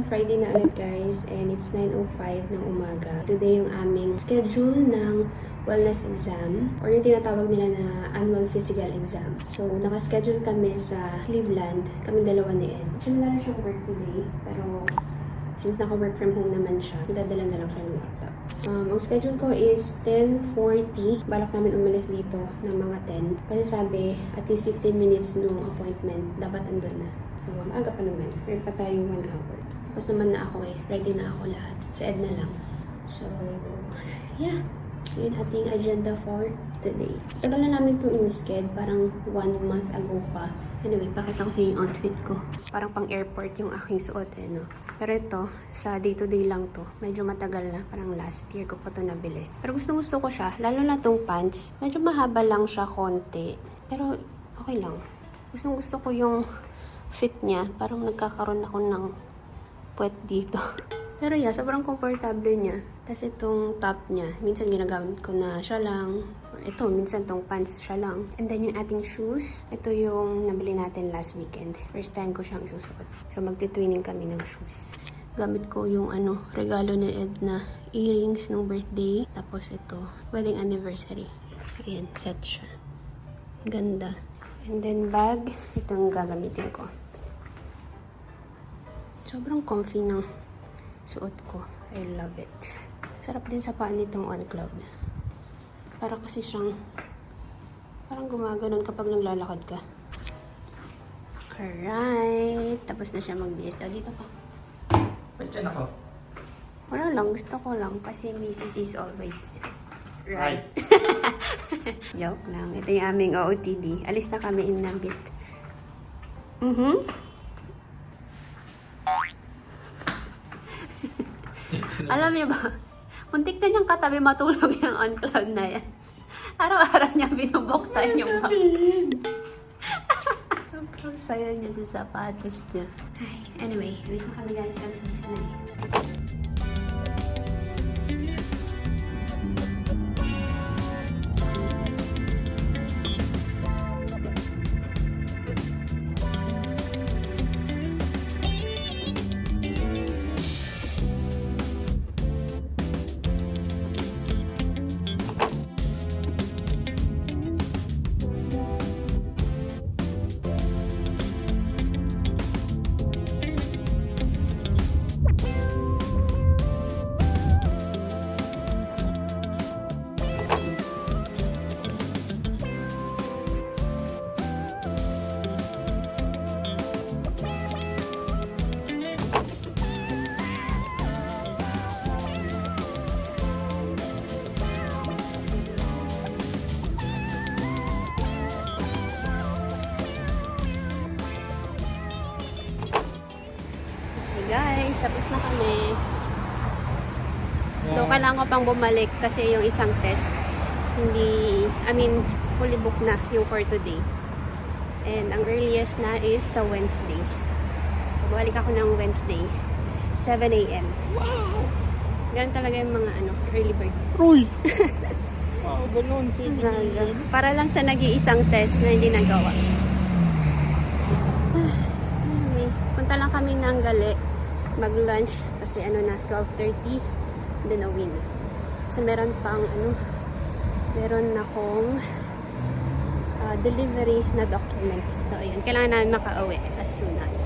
Friday na ulit guys and it's 9:05 ng umaga. Today yung aming schedule ng wellness exam or yung tinatawag nila na annual physical exam. So, nakaschedule kami sa Cleveland. Kami dalawa ni Ed. Wala na siyang work today pero since naka-work from home naman siya, dadala na lang siya ng laptop. Ang schedule ko is 10:40. Balak namin umalis dito ng mga 10. Kasi sabi, at least 15 minutes nung appointment, dapat andun na. So, maaga pa naman. Meron pa tayo 1 hour. Tapos naman na ako ready na ako lahat. Sa Ed na lang. So, yeah. Yun ating agenda for today. Tagal na namin itong in-sked. Parang 1 month ago pa. Anyway, pakita ko sa inyo yung outfit ko. Parang pang airport yung aking suot no? Pero ito, sa day-to-day lang to. Medyo matagal na. Parang last year ko pa ito nabili. Pero gusto ko siya. Lalo na tong pants. Medyo mahaba lang siya konti. Pero okay lang. Gusto ko yung fit niya. Parang nagkakaroon ako ng puwet dito. Pero yeah, sobrang komportable niya. Tapos itong top niya, minsan ginagamit ko na siya lang. Or ito, minsan tong pants siya lang. And then yung ating shoes, ito yung nabili natin last weekend. First time ko siyang isusuot. So magti-twinning kami ng shoes. Gamit ko yung regalo ni Ed na earrings nung birthday. Tapos ito, wedding anniversary. Ayan, set siya. Ganda. And then bag, itong gagamitin ko. Sobrang comfy ng suot ko. I love it. Sarap din sa paa nitong On Cloud. Para kasi siyang parang gumaganon kapag naglalakad ka. Alright. Tapos na siya mag-BS. Dito ka. Ba't yan ako? Wala lang. Gusto ko lang. Kasi Mrs. is always right. Joke lang. Ito yung aming OOTD. Alis na kami in a bit. Alam niyo ba, muntik na niyang katabi matulog yung On Cloud na yan. Araw-araw niya binubuksan yung bag. Sobrang saya niya sa sapatos niya. Ay, anyway, alis na kami guys. Alas 10 na eh. Guys, tapos na kami. Though kailangan ko pang bumalik kasi yung isang test fully booked na yung for today. And ang earliest na is sa Wednesday. So, balik ako ng Wednesday, 7 a.m. Wow! Ganun talaga yung mga early bird. Uy! Wow, ganun. Para lang sa nag-iisang test na hindi nagawa. Anyway, punta lang kami ng Gali. Mag-lunch kasi na 12:30 then uwi na. Kasi meron pang meron akong delivery na document. So ayan, kailangan namin makauwi as soon as.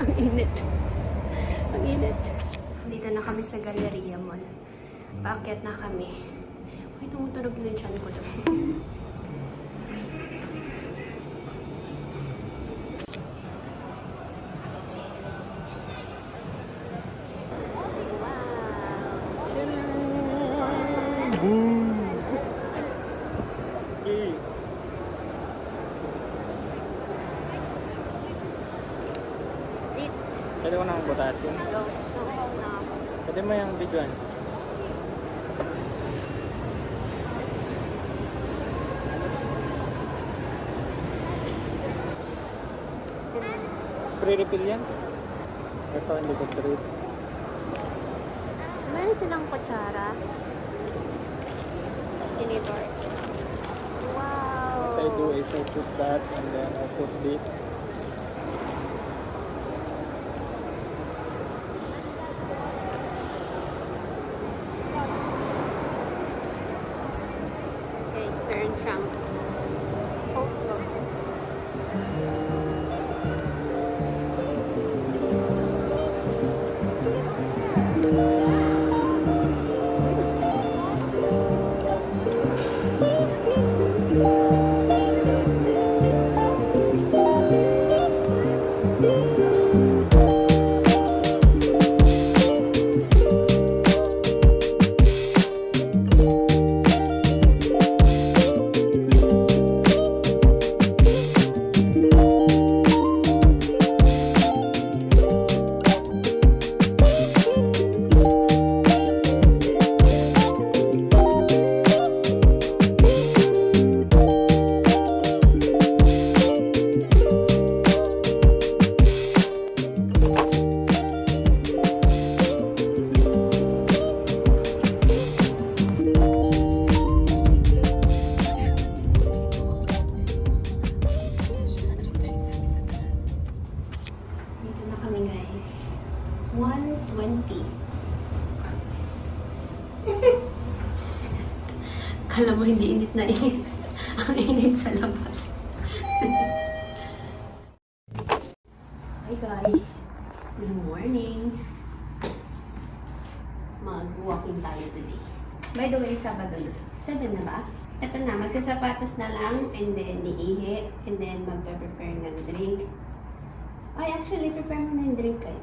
Ang init. Ang init. Dito na kami sa Galleria Mall. Paakyat na kami. Uy, tumutunog na yung tiyan ko doon. Pwede ko ng potassium. Pwede mo yung bigyan. Pre-refill yan? Ito hindi ko trip. Meron silang kutsara. Deliver. Wow! What I do is I put that and then I put this. meron siyang coleslaw. Dito na kami guys. 1:20. Kala mo hindi init na init. Ang init sa labas. Hi guys. Good morning. Mag-walking tayo today. By the way, Sabado na. 7 na ba? Ito na, magsasapatos na lang and then iihi and then magpe-prepare ng drink. Ay, actually, prepare mo na yung drink kayo.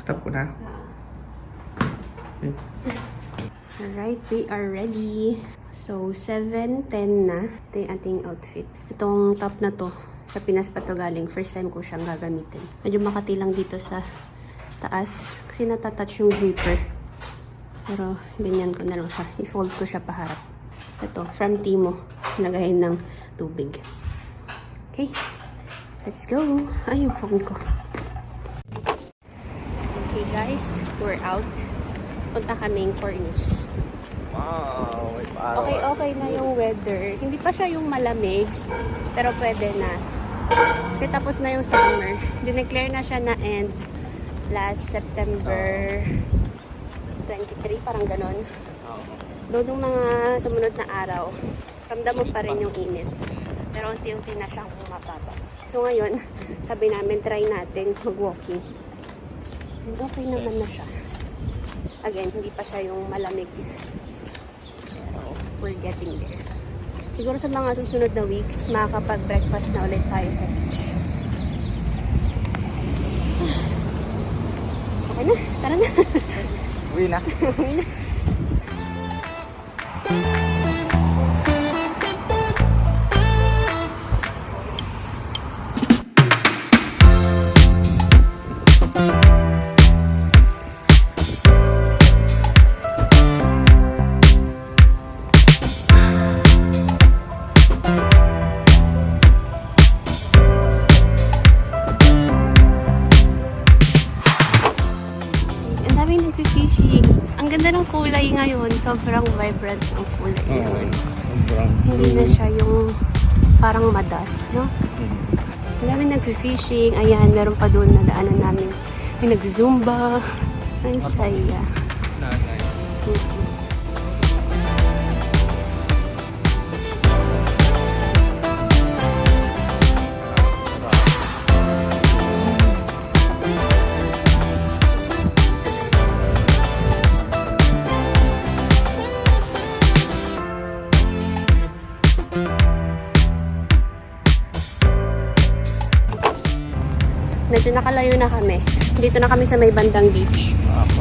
Stop ko na. Okay. Alright, we are ready. So, 7:10 na. Ito yung ating outfit. Itong top na to, sa Pinas pa to galing. First time ko siyang gagamitin. Medyo makati lang dito sa taas. Kasi natatouch yung zipper. Pero, ganyan ko na lang siya. I-fold ko siya paharap. Ito, from Timo. Nagahin ng tubig. Okay. Let's go. Ay, yung phone ko. Okay guys, we're out. Punta kaming Cornish. Wow, may paraw. Okay na yung weather. Hindi pa siya yung malamig, pero pwede na. Kasi tapos na yung summer. Dineclare na siya na end last September 23, parang ganon. Doon yung mga sumunod na araw, ramdam mo pa rin yung init. Pero unti-unti na siyang bumababa. So ngayon, sabi namin, try natin mag-walking. And okay naman na siya. Again, hindi pa siya yung malamig. Pero we're getting there. Siguro sa mga susunod na weeks, makakapag-breakfast na ulit tayo sa beach. Okay na, tara na. Uwi na. Uwi na. Fishing. Ang ganda ng kulay ngayon. Sobrang vibrant ang kulay ngayon. Sobrang. Hindi na siya yung parang madas, no? Ang dami nag-fishing. Ayan, meron pa doon na daanan namin. May nag-zumba. Ang saya. Medyo nakalayo na kami. Dito na kami sa may bandang beach.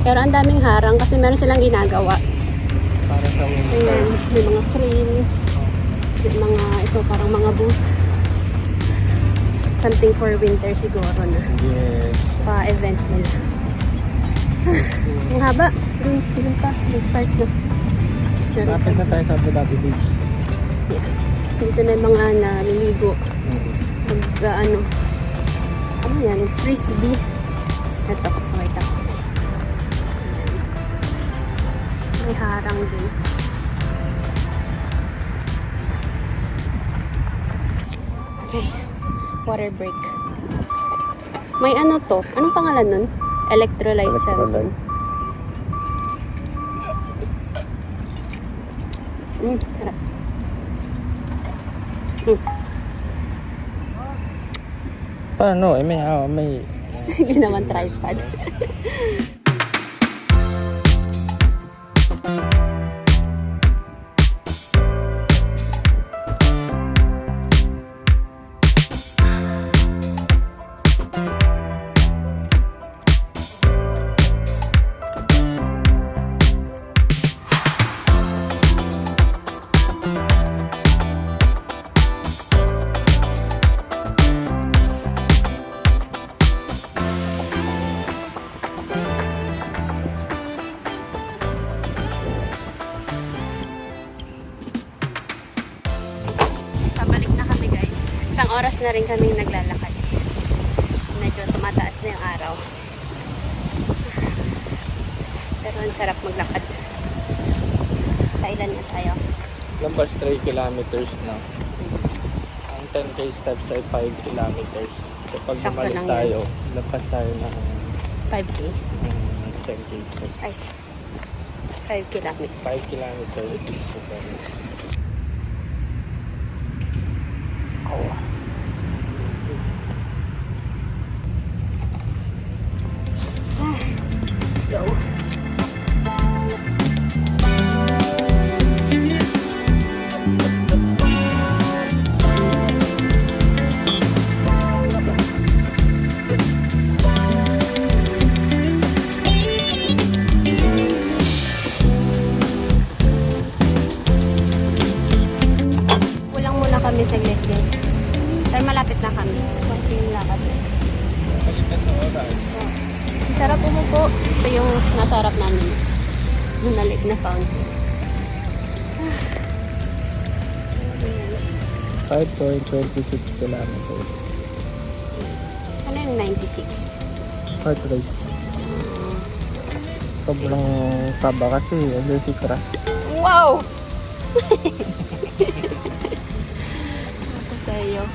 Pero ang daming harang kasi meron silang ginagawa. Para sa Ayan, may mga crane. May mga, ito parang mga booth. Something for winter siguro na. Yes. Pa-event nila. Ang haba. Doon pa. Nag-start na. Meron Lapit na tayo sa Abu Dhabi Beach. Yeah. Dito na yung mga naliligo. Ano yan? Frisbee. Ito, wait ako. May harang din. Okay. Water break. May ano to? Anong pangalan nun? Electrolyte center. Harap. Paano? May... Ginawan tripod. Pabalik na kami guys. Isang oras na rin kami naglalakad. Medyo tumataas na yung araw. Pero ang sarap maglakad. Kailan na tayo? Lambas 3 kilometers na. Ang 10k steps ay 5 kilometers. So pag Sakto bumalik lang tayo, lampas tayo ng 5K? 10k steps. Ay, 5 kilometers. 5 kilometers is to Let's go. Kulang muna kami sa guys. Pero malapit na kami. Konting lakad na. Palitan sa oras. Sarap umupo. Ito yung nasa harap namin. Yung maliit na fountain. Ah, nice. 5.26 kilometers. Ano yung 96? Heart rate. Sobrang taba kasi. Ano si Crash. Wow! Ako sa'yo.